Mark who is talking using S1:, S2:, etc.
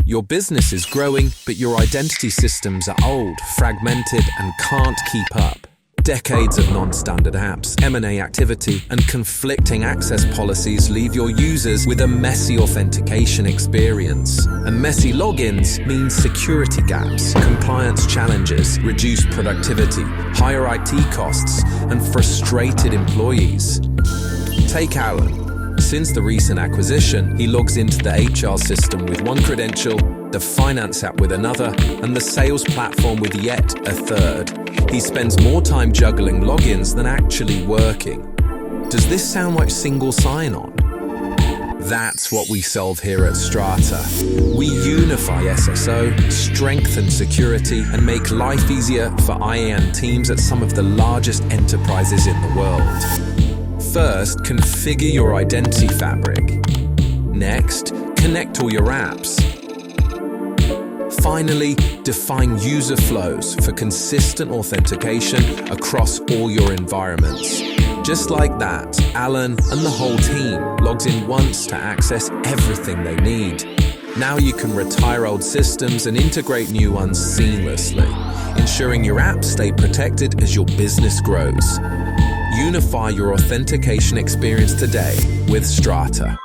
S1: Your business is growing, but your identity systems are old, fragmented, and can't keep up. Decades of non-standard apps, M&A activity, and conflicting access policies leave your users with a messy authentication experience. And messy logins means security gaps, compliance challenges, reduced productivity, higher IT costs, and frustrated employees. Take Alan. Since the recent acquisition, he logs into the HR system with one credential, the finance app with another, and the sales platform with yet a third. He spends more time juggling logins than actually working. Does this sound like single sign-on? That's what we solve here at Strata. We unify SSO, strengthen security, and make life easier for IAM teams at some of the largest enterprises in the world. First, configure your identity fabric. Next, connect all your apps. Finally, define user flows for consistent authentication across all your environments. Just like that, Alan and the whole team logs in once to access everything they need. Now you can retire old systems and integrate new ones seamlessly, ensuring your apps stay protected as your business grows. Unify your authentication experience today with Strata.